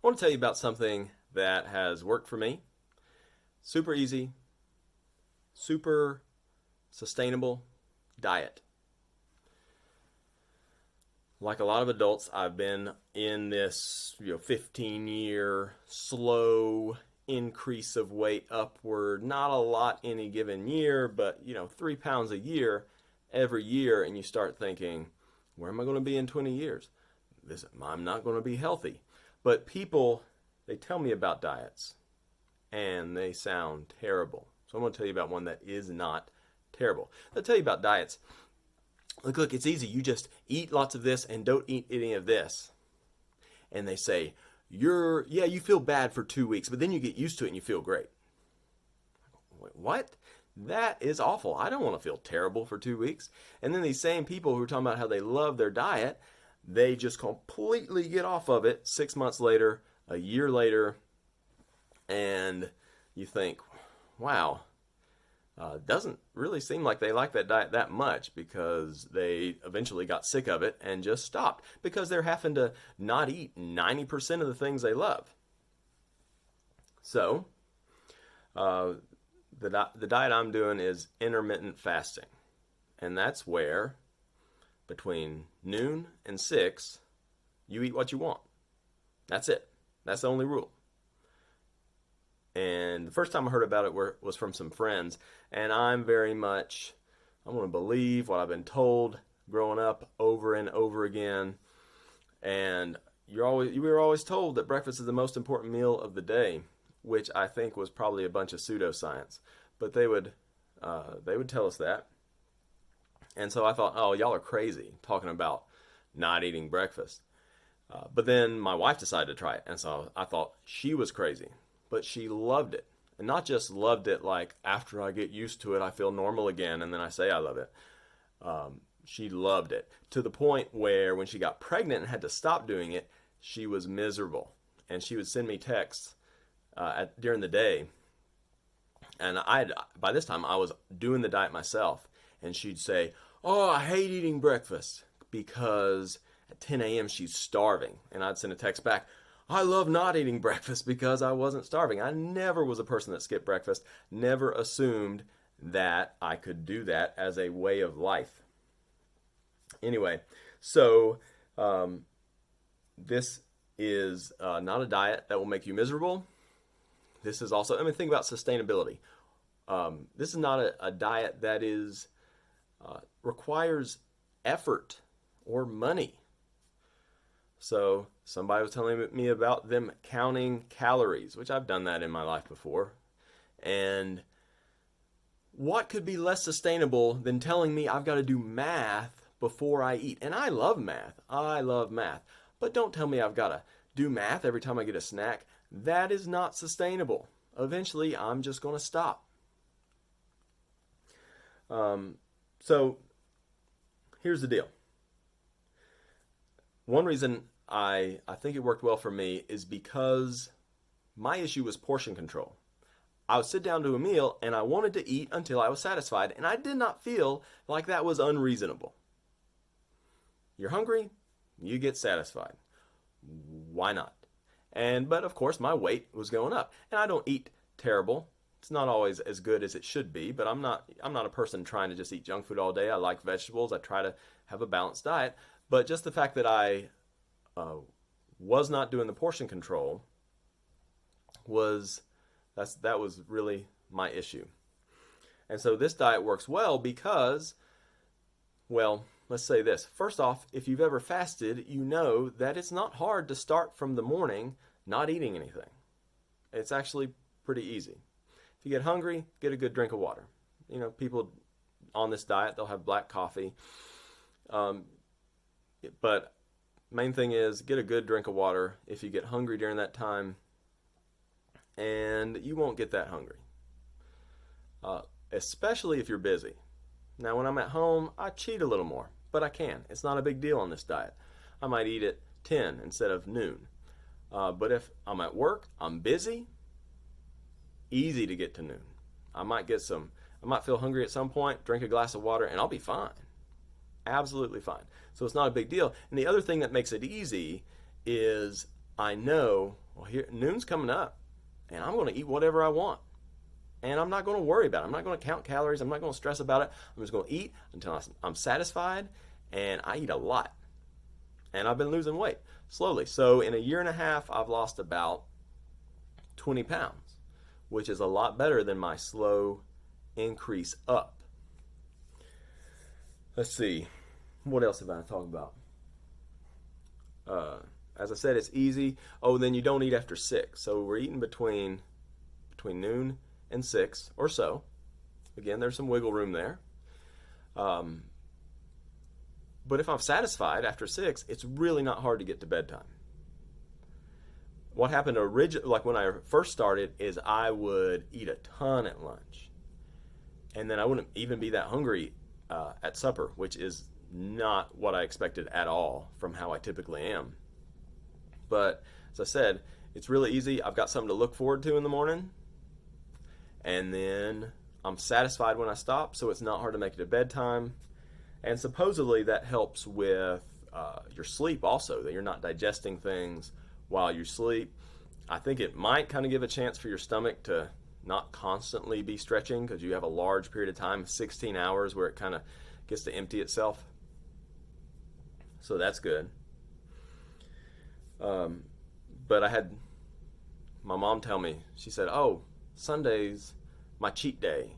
I want to tell you about something that has worked for me. Super easy, super sustainable diet. Like a lot of adults, I've been in this 15-year slow increase of weight upward. Not a lot any given year, but 3 pounds a year every year, and you start thinking, where am I going to be in 20 years? I'm not going to be healthy. But people, they tell me about diets, and they sound terrible. So I'm going to tell you about one that is not terrible. I'll tell you about diets. Look, it's easy. You just eat lots of this and don't eat any of this. And they say, you feel bad for 2 weeks, but then you get used to it and you feel great. Wait, what? That is awful. I don't want to feel terrible for 2 weeks. And then these same people who are talking about how they love their diet, they just completely get off of it 6 months later, a year later, and you think, wow, doesn't really seem like they like that diet that much, because they eventually got sick of it and just stopped because they're having to not eat 90% of the things they love. So, the diet I'm doing is intermittent fasting, and that's where between noon and 6, you eat what you want. That's it. That's the only rule. And the first time I heard about it was from some friends, and I'm going to believe what I've been told growing up over and over again. And you were always told that breakfast is the most important meal of the day, which I think was probably a bunch of pseudoscience. But they would tell us that. And so I thought, oh, y'all are crazy talking about not eating breakfast. But then my wife decided to try it, and so I thought she was crazy. But she loved it. And not just loved it like after I get used to it, I feel normal again, and then I say I love it. She loved it to the point where when she got pregnant and had to stop doing it, she was miserable. And she would send me texts during the day. And by this time, I was doing the diet myself. And she'd say, oh, I hate eating breakfast, because at 10 a.m. she's starving. And I'd send a text back, I love not eating breakfast because I wasn't starving. I never was a person that skipped breakfast, never assumed that I could do that as a way of life. Anyway, so this is not a diet that will make you miserable. This is also, think about sustainability. This is not a diet that requires effort or money. So somebody was telling me about them counting calories, which I've done that in my life before. And what could be less sustainable than telling me I've got to do math before I eat? And I love math. I love math. But don't tell me I've got to do math every time I get a snack. That is not sustainable. Eventually, I'm just going to stop. So here's the deal. One reason I think it worked well for me is because my issue was portion control. I would sit down to a meal and I wanted to eat until I was satisfied, and I did not feel like that was unreasonable. You're hungry, you get satisfied. Why not? But of course my weight was going up, and I don't eat terrible. It's not always as good as it should be, but I'm not a person trying to just eat junk food all day. I like vegetables. I try to have a balanced diet. But just the fact that I was not doing the portion control that was really my issue. And so this diet works well because, well, let's say this. First off, if you've ever fasted, you know that it's not hard to start from the morning not eating anything. It's actually pretty easy. If you get hungry, get a good drink of water. People on this diet, they'll have black coffee. But main thing is get a good drink of water if you get hungry during that time, and you won't get that hungry, especially if you're busy. Now, when I'm at home, I cheat a little more, but I can. It's not a big deal on this diet. I might eat at 10 instead of noon. But if I'm at work, I'm busy, easy to get to noon. I might feel hungry at some point, drink a glass of water, and I'll be fine. Absolutely fine. So it's not a big deal. And the other thing that makes it easy is I know Well, here noon's coming up, and I'm going to eat whatever I want. And I'm not going to worry about it. I'm not going to count calories. I'm not going to stress about it. I'm just going to eat until I'm satisfied, and I eat a lot. And I've been losing weight slowly. So in a year and a half, I've lost about 20 pounds, which is a lot better than my slow increase up. Let's see. What else have I talked about? As I said, it's easy. Oh, then you don't eat after 6. So we're eating between noon and 6 or so. Again, there's some wiggle room there. But if I'm satisfied after 6, it's really not hard to get to bedtime. What happened originally, like when I first started, is I would eat a ton at lunch. And then I wouldn't even be that hungry at supper, which is not what I expected at all from how I typically am. But as I said, it's really easy. I've got something to look forward to in the morning. And then I'm satisfied when I stop, so it's not hard to make it to bedtime. And supposedly that helps with your sleep also, that you're not digesting things while you sleep. I think it might kind of give a chance for your stomach to not constantly be stretching because you have a large period of time, 16 hours, where it kind of gets to empty itself. So that's good. But I had my mom tell me, she said, oh, Sunday's my cheat day.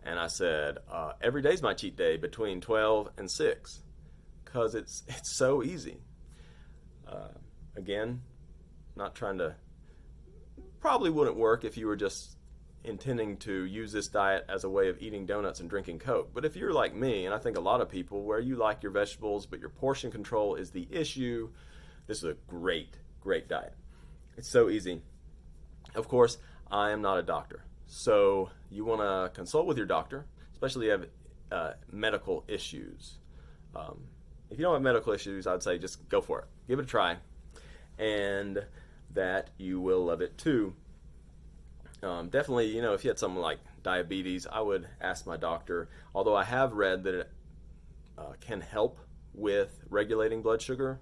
And I said, every day's my cheat day between 12 and 6 because it's so easy. Again, not trying to, probably wouldn't work if you were just intending to use this diet as a way of eating donuts and drinking Coke. But if you're like me, and I think a lot of people, where you like your vegetables but your portion control is the issue, this is a great, great diet. It's so easy. Of course, I am not a doctor. So you want to consult with your doctor, especially if you have medical issues. If you don't have medical issues, I'd say just go for it. Give it a try. And that you will love it too. Definitely, if you had something like diabetes, I would ask my doctor. Although I have read that it can help with regulating blood sugar,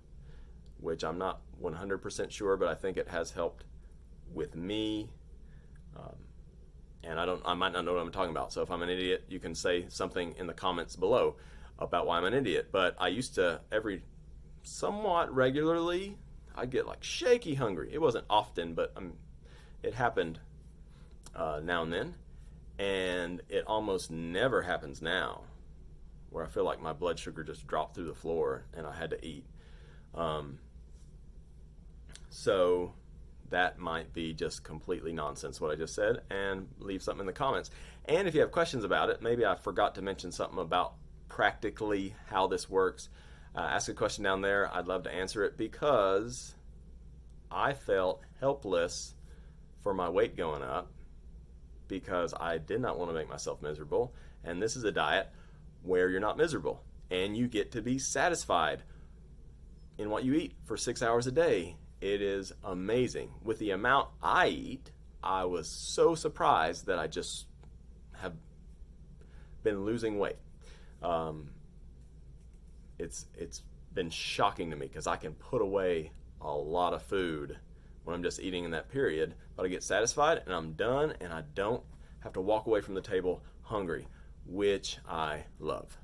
which I'm not 100% sure, but I think it has helped with me. And I might not know what I'm talking about. So if I'm an idiot, you can say something in the comments below about why I'm an idiot. But I used to, somewhat regularly, I'd get like shaky hungry. It wasn't often, but it happened now and then. And it almost never happens now, where I feel like my blood sugar just dropped through the floor and I had to eat. So that might be just completely nonsense what I just said, and leave something in the comments. And if you have questions about it, maybe I forgot to mention something about practically how this works, ask a question down there. I'd love to answer it because I felt helpless for my weight going up because I did not want to make myself miserable. And this is a diet where you're not miserable and you get to be satisfied in what you eat for 6 hours a day. It is amazing. With the amount I eat, I was so surprised that I just have been losing weight. It's been shocking to me because I can put away a lot of food when I'm just eating in that period, but I get satisfied and I'm done and I don't have to walk away from the table hungry, which I love.